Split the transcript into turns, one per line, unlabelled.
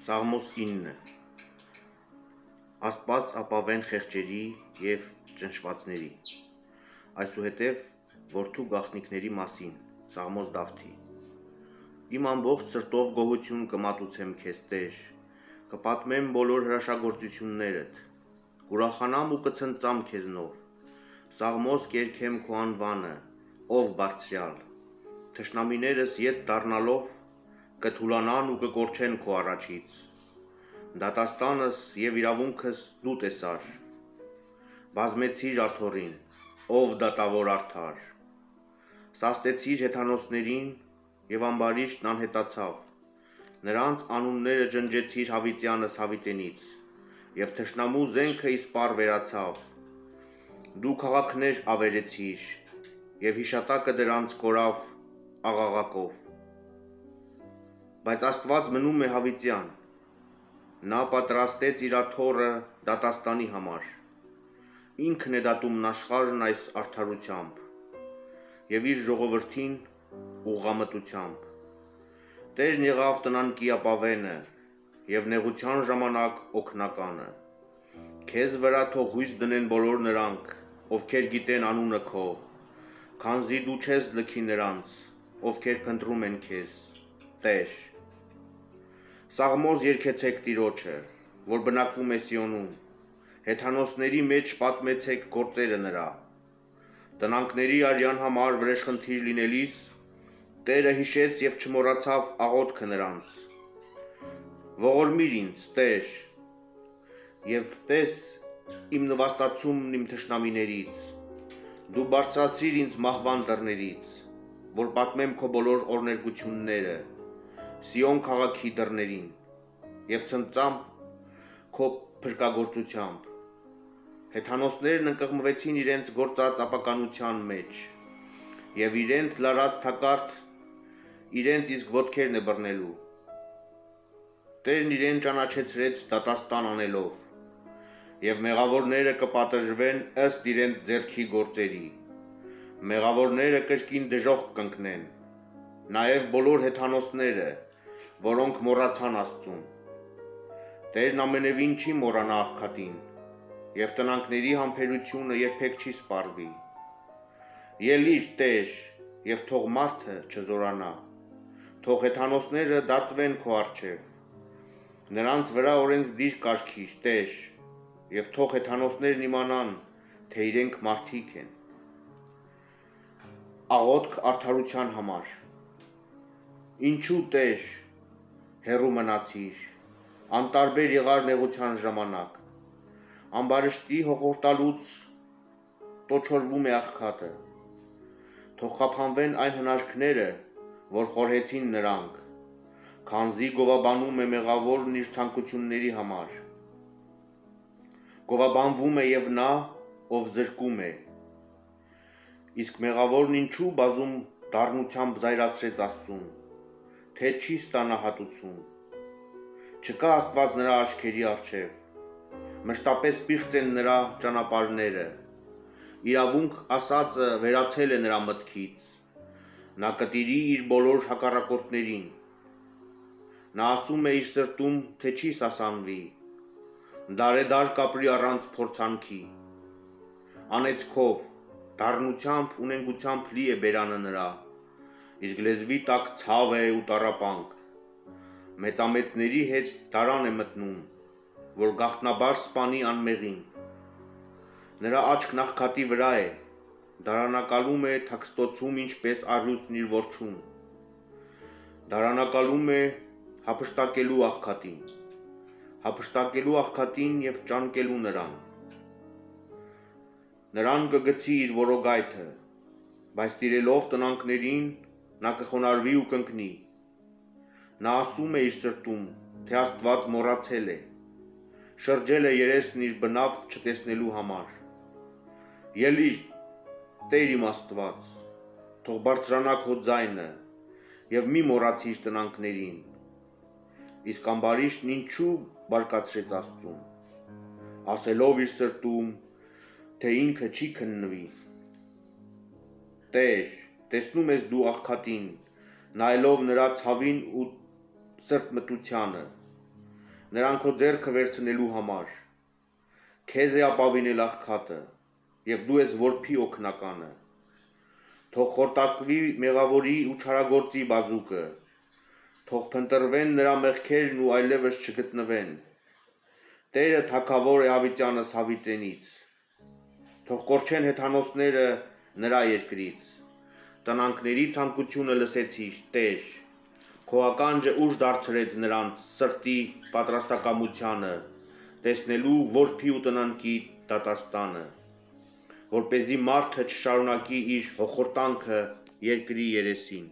Սաղմոս 9 Աստված ապավեն խեղճերի և ճնշվածների Այսուհետև որդու գաղտնիքների մասին Սաղմոս Դավթի Իմ ամբողջ սրտով գոհություն կմատուցեմ քեզ Տեր կպատմեմ բոլոր հրաշագործություններդ կուրախանամ ու կցնծամ քեզնով Սաղմոս կերքեմ քո անվանը ով բարձրյալ Թշնամիներս ետ դառնալով կթուլանան ու կկորչեն քո առաջից Դատաստանս և իրավունքս դու տեսար Բազմեցիր աթոռին ով դատավոր արդար Սաստեցիր հեթանոսներին և ամբարիշտն անհետացավ Նրանց անունները ջնջեցիր հավիտյանս հավիտենից և թշնամու զենքը իսպառ վերացավ Դու քաղաքներ ավերեցիր և հիշատակը դրանց կորավ աղաղակով Բայց Աստված մնում է հավիտյան Նա պատրաստեց իր աթոռը դատաստանի համար Ինքն է դատում աշխարհն այս արդարությամբ և իր ժողովրդին ուղղամտությամբ Տերն եղավ տնանկի ապավենը և նեղության ժամանակ օգնականը Քեզ վրա թող հույս դնեն բոլոր նրանք ովքեր գիտեն անունը քո Քանզի դու չես լքի նրանց ովքեր փնտրում են քեզ Տեր Սաղմոս երգեցեք Տիրոջը որ բնակվում է Սիոնում Հեթանոսների մեջ պատմեցեք գործերը նրա Տնանքների արյան համար վրեժխնդիր լինելիս Տերը հիշեց և չմոռացավ աղոթքը նրանց Ողորմիր ինձ Տեր և տես իմ նվաստացումն իմ թշնամիներից Դու բարձրացրիր ինձ մահվան դռներից որ պատմեմ քո բոլոր օրհներգությունները Սիոն քաղաքի դռներին և ցնծամ քո փրկագործությամբ Հեթանոսներն ընկղմվեցին իրենց գործած ապականության մեջ և իրենց լարած թակարդ իրենց իսկ ոտքերն է բռնելու Տերն իրեն ճանաչեցրեց դատաստան անելով և մեղավորները կպատժվեն ըստ իրենց ձեռքի գործերի Մեղավորները կրկին դժոխք կընկնեն նաև բոլոր հեթանոսները որոնք մոռացան Աստծուն Տերն ամենևին չի մոռանա աղքատին և տնանքների համբերությունը երբեք չի սպառվի Ելիր Տեր և թող մարդը չզորանա Թող հեթանոսները դատվեն քո առջև Նրանց վրա օրենսդիր կարգիր Տեր և թող հեթանոսներն իմանան թե իրենք մարդիկ են Աղոթք արդարության համար Ինչու Տեր հեռու մնացիր անտարբեր եղար նեղության ժամանակ Ամբարիշտի հոխորտալուց տոչորվում է աղքատը Թող խափանվեն այն հնարքները որ խորհեցին նրանք Քանզի գովաբանում է մեղավորն իր ցանկությունների համար Գովաբանվում է և նա ով զրկում է Իսկ մեղավորն ինչու բազում դառնությամբ զայրացրեց Աստծուն Թե չի ստանա հատուցում Չկա Աստված նրա աչքերի առջև Մշտապես պիղծ են նրա ճանապարհները Իրավունք ասածը վերացել է նրա մտքից Նա կտիրի իր բոլոր հակառակորդներին Նա ասում է իր սրտում թե չի սասանվի Դարեդար կապրի առանց փորձանքի Անեծքով, դառնությամբ ու նենգությամբ լի է բերանը նրա Իսկ լեզվի տակ ցավ է ու տառապանք Մեծամեծների հետ դարան է մտնում Որ գաղտնաբար սպանի անմեղին Նրա աչքն աղքատի վրա է Դարանակալում է թաքստոցում ինչպես առյուծն իր որջում Դարանակալում է հափշտակելու աղքատին Հափշտակելու աղքատին և ճանկելու նրան Նրան կգցի իր որոգայթը Բայց տիրելով տնանքներին նա կխոնարհվի ու կընկնի Նա ասում է իր սրտում թե Աստված մոռացել է Շրջել է երեսն իր բնավ չտեսնելու համար Ելիր Տեր իմ Աստված Թող բարձրանա քո ձայնը և մի մոռացիր տնանքներին Իսկ ամբարիշտն ինչու բարկացրեց Աստծուն Ասելով իր սրտում թե ինքը չի քննվի Տեր տեսնում ես դու աղքատին նայելով նրա ցավին ու սրտմտությանը նրան քո ձեռքը վերցնելու համար։ Քեզ է ապավինել աղքատը, եւ դու ես որբի օգնականը։ Թող խորտակվի մեղավորի ու չարագործի բազուկը, թող փնտրվեն նրա մեղքերն ու այլևս չգտնվեն։ Տերը թագավոր է հավիտյանս հավիտենից, թող կորչեն հեթանոսները նրա երկրից։ Տնանքների ցանկությունը լսեցի, Տեր, քո ականջը ուժ դարձրեց նրանց սրտի պատրաստակամությանը, տեսնելու որբի ու տնանքի դատաստանը, որպեսզի մարդը չշարունակի իր հոխորտանքը երկրի երեսին։